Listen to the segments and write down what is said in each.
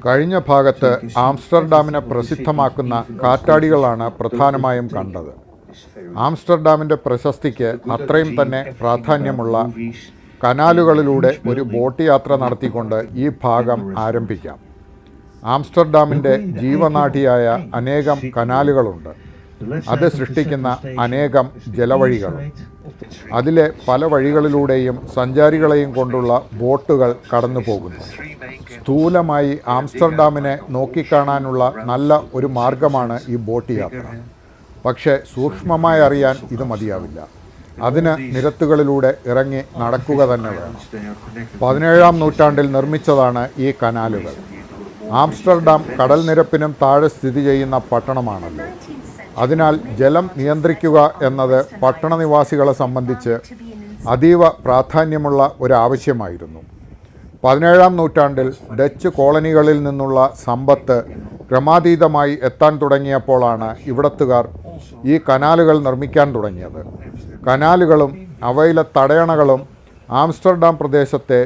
കഴിഞ്ഞ ഭാഗത്ത് ആംസ്റ്റർഡാമിനെ പ്രസിദ്ധമാക്കുന്ന കാറ്റാടികളാണ് പ്രധാനമായും കണ്ടത്. ആംസ്റ്റർഡാമിൻ്റെ പ്രശസ്തിക്ക് അത്രയും തന്നെ പ്രാധാന്യമുള്ള കനാലുകളിലൂടെ ഒരു ബോട്ട് യാത്ര നടത്തിക്കൊണ്ട് ഈ ഭാഗം ആരംഭിക്കാം. ആംസ്റ്റർഡാമിൻ്റെ ജീവനാഡിയായ അനേകം കനാലുകളുണ്ട്. അത് സൃഷ്ടിക്കുന്ന അനേകം ജലവഴികളും അതിലെ പല വഴികളിലൂടെയും സഞ്ചാരികളെയും കൊണ്ടുള്ള ബോട്ടുകൾ കടന്നു പോകുന്നു. സ്ഥൂലമായി ആംസ്റ്റർഡാമിനെ നോക്കിക്കാണാനുള്ള നല്ല ഒരു മാർഗമാണ് ഈ ബോട്ട് യാത്ര. പക്ഷേ സൂക്ഷ്മമായി അറിയാൻ ഇത് മതിയാവില്ല. അതിന് നിരത്തുകളിലൂടെ ഇറങ്ങി നടക്കുക തന്നെ വേണം. 17-ാം നൂറ്റാണ്ടിൽ നിർമ്മിച്ചതാണ് ഈ കനാലുകൾ. ആംസ്റ്റർഡാം കടൽ നിരപ്പിനും താഴെ സ്ഥിതി ചെയ്യുന്ന പട്ടണമാണല്ലോ. അതിനാൽ ജലം നിയന്ത്രിക്കുക എന്നത് പട്ടണനിവാസികളെ സംബന്ധിച്ച് അതീവ പ്രാധാന്യമുള്ള ഒരാവശ്യമായിരുന്നു. 17-ാം നൂറ്റാണ്ടിൽ ഡച്ച് കോളനികളിൽ നിന്നുള്ള സമ്പത്ത് ക്രമാതീതമായി എത്താൻ തുടങ്ങിയപ്പോഴാണ് ഇവിടത്തുകാർ ഈ കനാലുകൾ നിർമ്മിക്കാൻ തുടങ്ങിയത്. കനാലുകളും അവയിലെ തടയണകളും ആംസ്റ്റർഡാം പ്രദേശത്തെ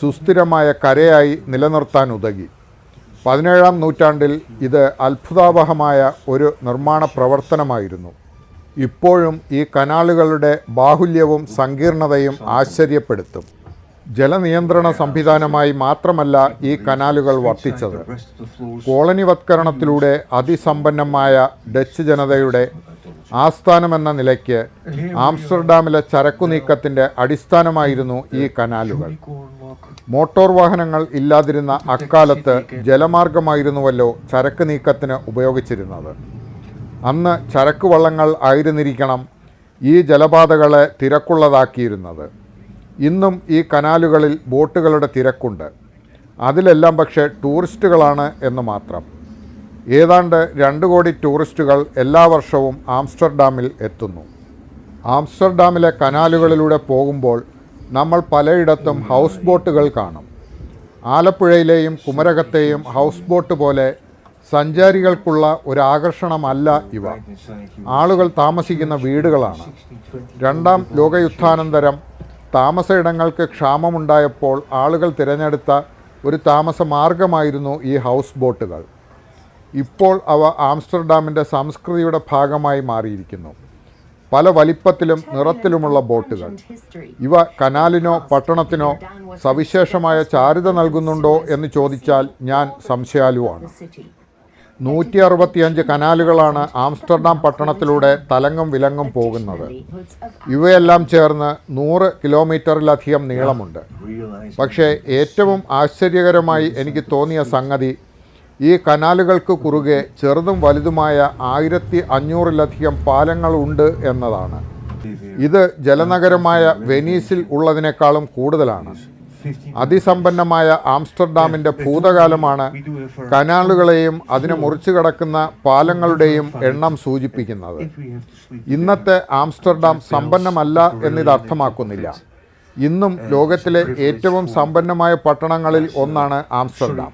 സുസ്ഥിരമായ കരയായി നിലനിർത്താൻ ഉതകി. 17-ാം നൂറ്റാണ്ടിൽ ഇത് അത്ഭുതാവഹമായ ഒരു നിർമ്മാണ പ്രവർത്തനമായിരുന്നു. ഇപ്പോഴും ഈ കനാലുകളുടെ ബാഹുല്യവും സങ്കീർണതയും ആശ്ചര്യപ്പെടുത്തും. ജലനിയന്ത്രണ സംവിധാനമായി മാത്രമല്ല ഈ കനാലുകൾ വർത്തിച്ചത്. കോളനിവത്കരണത്തിലൂടെ അതിസമ്പന്നമായ ഡച്ച് ജനതയുടെ ആസ്ഥാനമെന്ന നിലയ്ക്ക് ആംസ്റ്റർഡാമിലെ ചരക്കു നീക്കത്തിൻ്റെ അടിസ്ഥാനമായിരുന്നു ഈ കനാലുകൾ. മോട്ടോർ വാഹനങ്ങൾ ഇല്ലാതിരുന്ന അക്കാലത്ത് ജലമാർഗമായിരുന്നുവല്ലോ ചരക്ക് നീക്കത്തിന് ഉപയോഗിച്ചിരുന്നത്. അന്ന് ചരക്ക് വള്ളങ്ങൾ ആയിരുന്നിരിക്കണം ഈ ജലപാതകളെ തിരക്കുള്ളതാക്കിയിരുന്നത്. ഇന്നും ഈ കനാലുകളിൽ ബോട്ടുകളുടെ തിരക്കുണ്ട്. അതിലെല്ലാം പക്ഷേ ടൂറിസ്റ്റുകളാണ് എന്ന് മാത്രം. ഏതാണ്ട് 2 കോടി ടൂറിസ്റ്റുകൾ എല്ലാ വർഷവും ആംസ്റ്റർഡാമിൽ എത്തുന്നു. ആംസ്റ്റർഡാമിലെ കനാലുകളിലൂടെ പോകുമ്പോൾ നമ്മൾ പലയിടത്തും ഹൗസ് ബോട്ടുകൾ കാണും. ആലപ്പുഴയിലെയും കുമരകത്തെയും ഹൗസ് ബോട്ട് പോലെ സഞ്ചാരികൾക്കുള്ള ഒരാകർഷണമല്ല ഇവ. ആളുകൾ താമസിക്കുന്ന വീടുകളാണ്. 2-ാം ലോകയുദ്ധാനന്തരം താമസയിടങ്ങൾക്ക് ക്ഷാമമുണ്ടായപ്പോൾ ആളുകൾ തിരഞ്ഞെടുത്ത ഒരു താമസ മാർഗമായിരുന്നു ഈ ഹൗസ് ബോട്ടുകൾ. ഇപ്പോൾ അവ ആംസ്റ്റർഡാമിൻ്റെ സംസ്കൃതിയുടെ ഭാഗമായി മാറിയിരിക്കുന്നു. പല വലിപ്പത്തിലും നിറത്തിലുമുള്ള ബോട്ടുകൾ. ഇവ കനാലിനോ പട്ടണത്തിനോ സവിശേഷമായ ചാരുത നൽകുന്നുണ്ടോ എന്ന് ചോദിച്ചാൽ ഞാൻ സംശയാലുവാണ്. 165 കനാലുകളാണ് ആംസ്റ്റർഡാം പട്ടണത്തിലൂടെ തലങ്ങും വിലങ്ങും പോകുന്നത്. ഇവയെല്ലാം ചേർന്ന് 100 കിലോമീറ്ററിലധികം നീളമുണ്ട്. പക്ഷേ ഏറ്റവും ആശ്ചര്യകരമായി എനിക്ക് തോന്നിയ സംഗതി ഈ കനാലുകൾക്ക് കുറുകെ ചെറുതും വലുതുമായ 1500-ലധികം പാലങ്ങളുണ്ട് എന്നതാണ്. ഇത് ജലനഗരമായ വെനീസിൽ ഉള്ളതിനേക്കാളും കൂടുതലാണ്. അതിസമ്പന്നമായ ആംസ്റ്റർഡാമിൻ്റെ ഭൂതകാലമാണ് കനാലുകളെയും അതിനെ മുറിച്ചു കടക്കുന്ന പാലങ്ങളുടെയും എണ്ണം സൂചിപ്പിക്കുന്നത്. ഇന്നത്തെ ആംസ്റ്റർഡാം സമ്പന്നമല്ല എന്നിത് അർത്ഥമാക്കുന്നില്ല. ഇന്നും ലോകത്തിലെ ഏറ്റവും സമ്പന്നമായ പട്ടണങ്ങളിൽ ഒന്നാണ് ആംസ്റ്റർഡാം.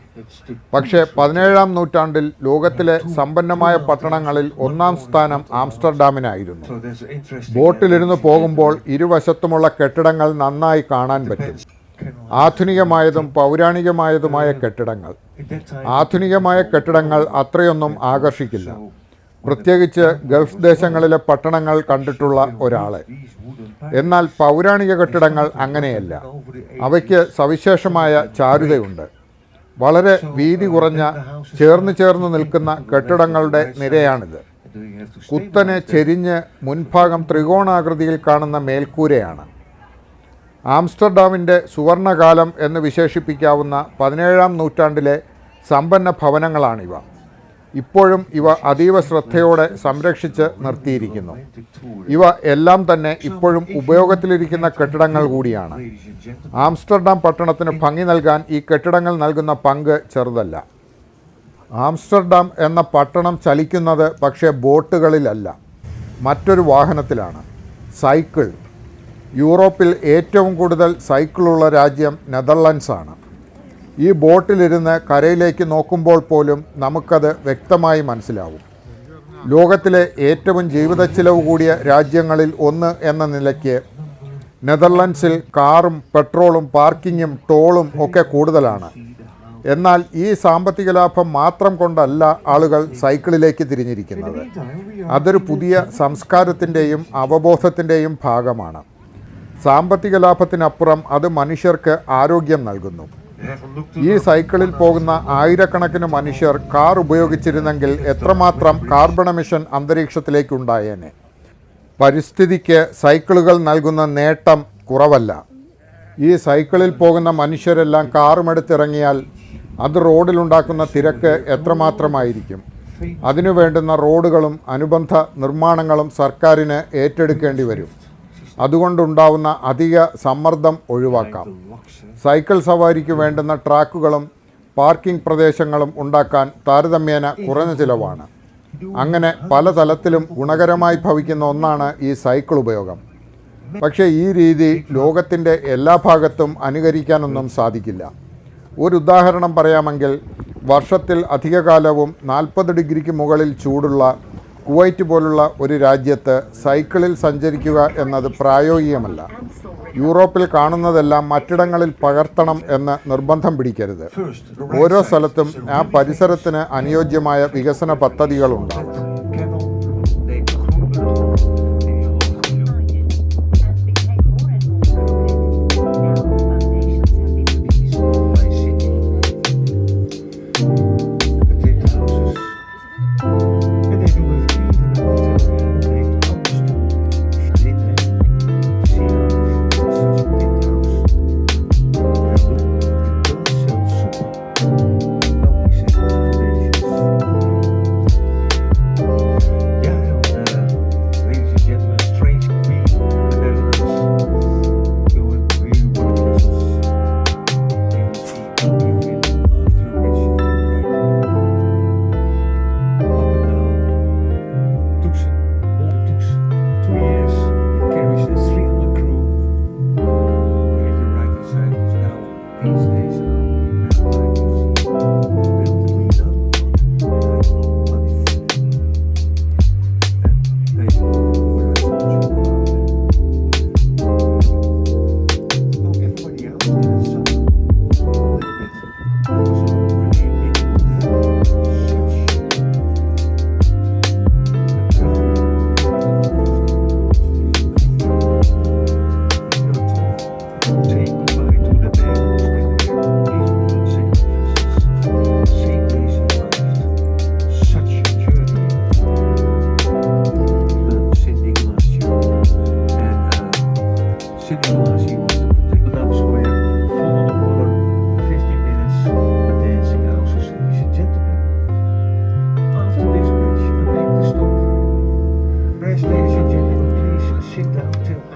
പക്ഷേ 17-ാം നൂറ്റാണ്ടിൽ ലോകത്തിലെ സമ്പന്നമായ പട്ടണങ്ങളിൽ 1-ാം സ്ഥാനം ആംസ്റ്റർഡാമിനായിരുന്നു. ബോട്ടിലിരുന്ന് പോകുമ്പോൾ ഇരുവശത്തുമുള്ള കെട്ടിടങ്ങൾ നന്നായി കാണാൻ പറ്റും. ആധുനികമായതും പൗരാണികമായതുമായ കെട്ടിടങ്ങൾ. ആധുനികമായ കെട്ടിടങ്ങൾ അത്രയൊന്നും ആകർഷിക്കില്ല, പ്രത്യേകിച്ച് ഗൾഫ് ദേശങ്ങളിലെ പട്ടണങ്ങൾ കണ്ടിട്ടുള്ള ഒരാളെ. എന്നാൽ പൗരാണിക കെട്ടിടങ്ങൾ അങ്ങനെയല്ല. അവയ്ക്ക് സവിശേഷമായ ചാരുതയുണ്ട്. വളരെ വീതി കുറഞ്ഞ ചേർന്ന് നിൽക്കുന്ന കെട്ടിടങ്ങളുടെ നിരയാണിത്. കുത്തനെ ചെരിഞ്ഞ് മുൻഭാഗം ത്രികോണാകൃതിയിൽ കാണുന്ന മേൽക്കൂരയാണ്. ആംസ്റ്റർഡാമിൻ്റെ സുവർണകാലം എന്ന് വിശേഷിപ്പിക്കാവുന്ന 17-ാം നൂറ്റാണ്ടിലെ സമ്പന്ന ഭവനങ്ങളാണിവ. ഇപ്പോഴും ഇവ അതീവ ശ്രദ്ധയോടെ സംരക്ഷിച്ച് നിർത്തിയിരിക്കുന്നു. ഇവ എല്ലാം തന്നെ ഇപ്പോഴും ഉപയോഗത്തിലിരിക്കുന്ന കെട്ടിടങ്ങൾ കൂടിയാണ്. ആംസ്റ്റർഡാം പട്ടണത്തിന് ഭംഗി നൽകാൻ ഈ കെട്ടിടങ്ങൾ നൽകുന്ന പങ്ക് ചെറുതല്ല. ആംസ്റ്റർഡാം എന്ന പട്ടണം ചലിക്കുന്നത് പക്ഷേ ബോട്ടുകളിലല്ല, മറ്റൊരു വാഹനത്തിലാണ്. സൈക്കിൾ. യൂറോപ്പിൽ ഏറ്റവും കൂടുതൽ സൈക്കിളുള്ള രാജ്യം നെതർലൻഡ്സാണ്. ഈ ബോട്ടിലിരുന്ന് കരയിലേക്ക് നോക്കുമ്പോൾ പോലും നമുക്കത് വ്യക്തമായി മനസ്സിലാവും. ലോകത്തിലെ ഏറ്റവും ജീവിതച്ചിലവ് കൂടിയ രാജ്യങ്ങളിൽ ഒന്ന് എന്ന നിലയ്ക്ക് നെതർലൻഡ്സിൽ കാറും പെട്രോളും പാർക്കിങ്ങും ടോളും ഒക്കെ കൂടുതലാണ്. എന്നാൽ ഈ സാമ്പത്തിക ലാഭം മാത്രം കൊണ്ടല്ല ആളുകൾ സൈക്കിളിലേക്ക് തിരിഞ്ഞിരിക്കുന്നത്. അതൊരു പുതിയ സംസ്കാരത്തിൻ്റെയും അവബോധത്തിൻ്റെയും ഭാഗമാണ്. സാമ്പത്തിക ലാഭത്തിനപ്പുറം അത് മനുഷ്യർക്ക് ആരോഗ്യം നൽകുന്നു. ഈ സൈക്കിളിൽ പോകുന്ന ആയിരക്കണക്കിന് മനുഷ്യർ കാർ ഉപയോഗിച്ചിരുന്നെങ്കിൽ എത്രമാത്രം കാർബൺ എമിഷൻ അന്തരീക്ഷത്തിലേക്കുണ്ടായേനെ. പരിസ്ഥിതിക്ക് സൈക്കിളുകൾ നൽകുന്ന നേട്ടം കുറവല്ല. ഈ സൈക്കിളിൽ പോകുന്ന മനുഷ്യരെല്ലാം കാറുമെടുത്തിറങ്ങിയാൽ അത് റോഡിലുണ്ടാക്കുന്ന തിരക്ക് എത്രമാത്രമായിരിക്കും. അതിനു വേണ്ടുന്ന റോഡുകളും അനുബന്ധ നിർമ്മാണങ്ങളും സർക്കാരിന് ഏറ്റെടുക്കേണ്ടി വരും. അതുകൊണ്ടുണ്ടാവുന്ന അധിക സമ്മർദ്ദം ഒഴിവാക്കാം. സൈക്കിൾ സവാരിക്ക് വേണ്ടുന്ന ട്രാക്കുകളും പാർക്കിംഗ് പ്രദേശങ്ങളും ഉണ്ടാക്കാൻ താരതമ്യേന കുറഞ്ഞ ചിലവാണ്. അങ്ങനെ പല തലത്തിലും ഗുണകരമായി ഭവിക്കുന്ന ഒന്നാണ് ഈ സൈക്കിൾ ഉപയോഗം. പക്ഷേ ഈ രീതി ലോകത്തിൻ്റെ എല്ലാ ഭാഗത്തും അനുകരിക്കാനൊന്നും സാധിക്കില്ല. ഒരു ഉദാഹരണം പറയാമെങ്കിൽ, വർഷത്തിൽ അധികകാലവും 40 ഡിഗ്രിക്ക് മുകളിൽ ചൂടുള്ള കുവൈറ്റ് പോലുള്ള ഒരു രാജ്യത്ത് സൈക്കിളിൽ സഞ്ചരിക്കുക എന്നത് പ്രായോഗികമല്ല. യൂറോപ്പിൽ കാണുന്നതെല്ലാം മറ്റിടങ്ങളിൽ പകർത്തണം എന്ന് നിർബന്ധം പിടിക്കരുത്. ഓരോ സ്ഥലത്തും ആ പരിസരത്തിന് അനുയോജ്യമായ വികസന പദ്ധതികളുണ്ടാകും.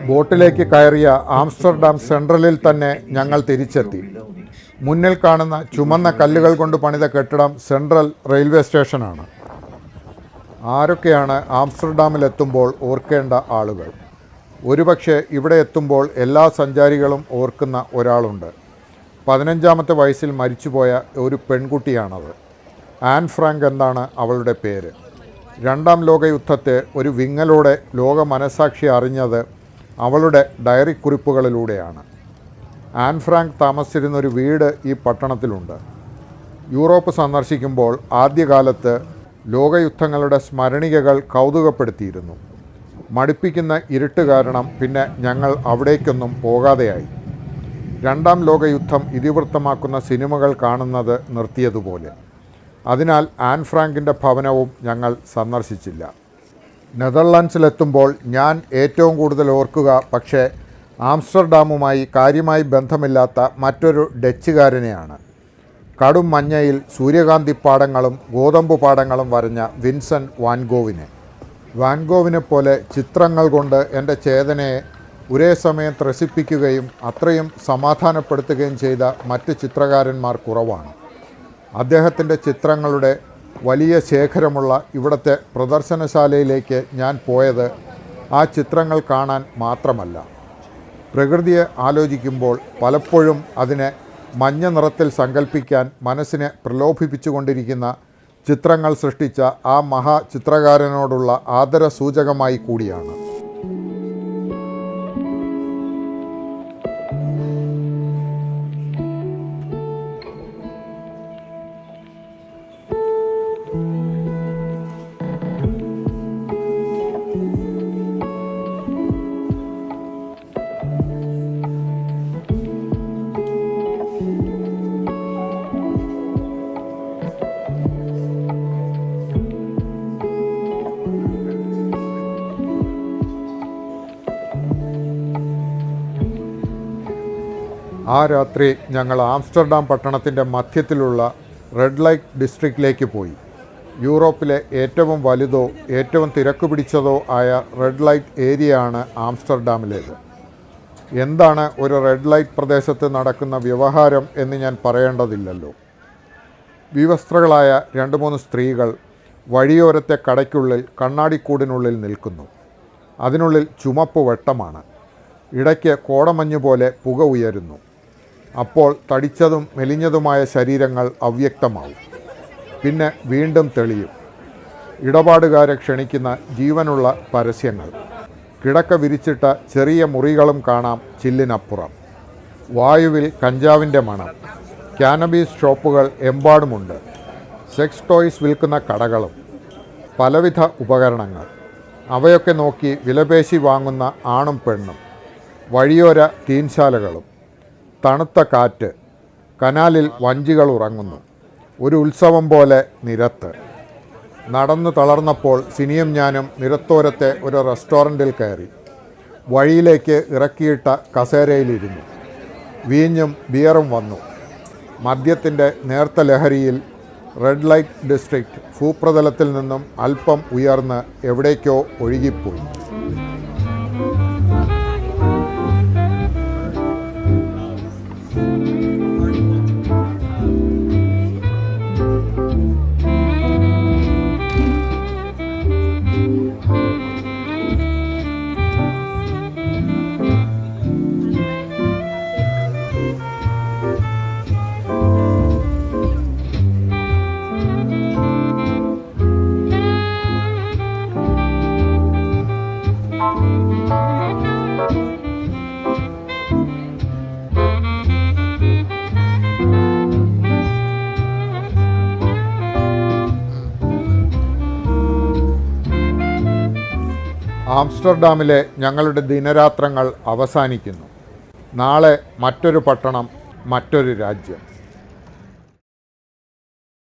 ബോട്ടിലേക്ക് കയറിയ ആംസ്റ്റർഡാം സെൻട്രലിൽ തന്നെ ഞങ്ങൾ തിരിച്ചെത്തി. മുന്നിൽ കാണുന്ന ചുമന്ന കല്ലുകൾ കൊണ്ട് പണിത കെട്ടിടം സെൻട്രൽ റെയിൽവേ സ്റ്റേഷനാണ്. ആരൊക്കെയാണ് ആംസ്റ്റർഡാമിലെത്തുമ്പോൾ ഓർക്കേണ്ട ആളുകൾ? ഒരുപക്ഷെ ഇവിടെ എത്തുമ്പോൾ എല്ലാ സഞ്ചാരികളും ഓർക്കുന്ന ഒരാളുണ്ട്. 15ാമത്തെ വയസ്സിൽ മരിച്ചുപോയ ഒരു പെൺകുട്ടിയാണത്. ആൻ ഫ്രാങ്ക് എന്നാണ് അവളുടെ പേര്. 2ാം ലോകയുദ്ധത്തെ ഒരു വിങ്ങലോടെ ലോക മനസാക്ഷി അറിഞ്ഞത് അവളുടെ ഡയറി കുറിപ്പുകളിലൂടെയാണ്. ആൻ ഫ്രാങ്ക് താമസിച്ചിരുന്നൊരു വീട് ഈ പട്ടണത്തിലുണ്ട്. യൂറോപ്പ് സന്ദർശിക്കുമ്പോൾ ആദ്യകാലത്ത് ലോകയുദ്ധങ്ങളുടെ സ്മരണികകൾ കൗതുകപ്പെടുത്തിയിരുന്നു. മടുപ്പിക്കുന്ന ഇരുട്ട് കാരണം പിന്നെ ഞങ്ങൾ അവിടേക്കൊന്നും പോകാതെയായി. 2ാം ലോകയുദ്ധം ഇതിവൃത്തമാക്കുന്ന സിനിമകൾ കാണുന്നത് നിർത്തിയതുപോലെ. അതിനാൽ ആൻ ഫ്രാങ്കിൻ്റെ ഭവനവും ഞങ്ങൾ സന്ദർശിച്ചില്ല. നെതർലാൻഡ്സിലെത്തുമ്പോൾ ഞാൻ ഏറ്റവും കൂടുതൽ ഓർക്കുക പക്ഷേ ആംസ്റ്റർഡാമുമായി കാര്യമായി ബന്ധമില്ലാത്ത മറ്റൊരു ഡച്ചുകാരനെയാണ്. കടും മഞ്ഞയിൽ സൂര്യകാന്തി പാടങ്ങളും ഗോതമ്പ് പാടങ്ങളും വരഞ്ഞ വിൻസെൻ്റ് വാൻഗോവിനെ. വാൻഗോവിനെ പോലെ ചിത്രങ്ങൾ കൊണ്ട് എൻ്റെ ചേതനയെ ഒരേ സമയം ത്രസിപ്പിക്കുകയും അത്രയും സമാധാനപ്പെടുത്തുകയും ചെയ്ത മറ്റ് ചിത്രകാരന്മാർ കുറവാണ്. അദ്ദേഹത്തിൻ്റെ ചിത്രങ്ങളുടെ വലിയ ശേഖരമുള്ള ഇവിടുത്തെ പ്രദർശനശാലയിലേക്ക് ഞാൻ പോയത് ആ ചിത്രങ്ങൾ കാണാൻ മാത്രമല്ല. പ്രകൃതിയെ ആലോചിക്കുമ്പോൾ പലപ്പോഴും അതിനെ മഞ്ഞ നിറത്തിൽ സങ്കല്പിക്കാൻ മനസ്സിനെ പ്രലോഭിപ്പിച്ചുകൊണ്ടിരിക്കുന്ന ചിത്രങ്ങൾ സൃഷ്ടിച്ച ആ മഹാ ചിത്രകാരനോടുള്ള ആദരസൂചകമായി കൂടിയാണ്. ആ രാത്രി ഞങ്ങൾ ആംസ്റ്റർഡാം പട്ടണത്തിൻ്റെ മധ്യത്തിലുള്ള റെഡ് ലൈറ്റ് ഡിസ്ട്രിക്റ്റിലേക്ക് പോയി. യൂറോപ്പിലെ ഏറ്റവും വലുതോ ഏറ്റവും തിരക്ക് പിടിച്ചതോ ആയ റെഡ് ലൈറ്റ് ഏരിയയാണ് ആംസ്റ്റർഡാമിലേത്. എന്താണ് ഒരു റെഡ് ലൈറ്റ് പ്രദേശത്ത് നടക്കുന്ന വ്യവഹാരം എന്ന് ഞാൻ പറയേണ്ടതില്ലല്ലോ. വിവസ്ത്രകളായ 2-3 സ്ത്രീകൾ വഴിയോരത്തെ കടയ്ക്കുള്ളിൽ കണ്ണാടിക്കൂടിനുള്ളിൽ നിൽക്കുന്നു. അതിനുള്ളിൽ ചുമപ്പ് വെട്ടമാണ്. ഇടയ്ക്ക് കോടമഞ്ഞ് പോലെ പുക ഉയരുന്നു. അപ്പോൾ തടിച്ചതും മെലിഞ്ഞതുമായ ശരീരങ്ങൾ അവ്യക്തമാവും. പിന്നെ വീണ്ടും തെളിയും. ഇടപാടുകാരെ ക്ഷണിക്കുന്ന ജീവനുള്ള പരസ്യങ്ങൾ. കിടക്ക വിരിച്ചിട്ട ചെറിയ മുറികളും കാണാം ചില്ലിനപ്പുറം. വായുവിൽ കഞ്ചാവിൻ്റെ മണം. കാനബീസ് ഷോപ്പുകൾ എമ്പാടുമുണ്ട്. സെക്സ് ടോയ്സ് വിൽക്കുന്ന കടകളും. പലവിധ ഉപകരണങ്ങൾ. അവയൊക്കെ നോക്കി വിലപേശി വാങ്ങുന്ന ആണും പെണ്ണും. വഴിയോര തീൻശാലകളും. തണുത്ത കാറ്റ്. കനാലിൽ വഞ്ചികൾ ഉറങ്ങുന്നു. ഒരു ഉത്സവം പോലെ നിരത്ത്. നടന്നു തളർന്നപ്പോൾ സിനിയും ഞാനും നിരത്തോരത്തെ ഒരു റെസ്റ്റോറൻറ്റിൽ കയറി. വഴിയിലേക്ക് ഇറക്കിയിട്ട കസേരയിലിരുന്നു. വീഞ്ഞും ബിയറും വന്നു. മദ്യത്തിൻ്റെ നേർത്ത ലഹരിയിൽ റെഡ് ലൈറ്റ് ഡിസ്ട്രിക്റ്റ് ഭൂപ്രതലത്തിൽ നിന്നും അല്പം ഉയർന്ന് എവിടേക്കോ ഒഴുകിപ്പോയി. ആംസ്റ്റർഡാമിലെ ഞങ്ങളുടെ ദിനരാത്രങ്ങൾ അവസാനിക്കുന്നു. നാളെ മറ്റൊരു പട്ടണം, മറ്റൊരു രാജ്യം.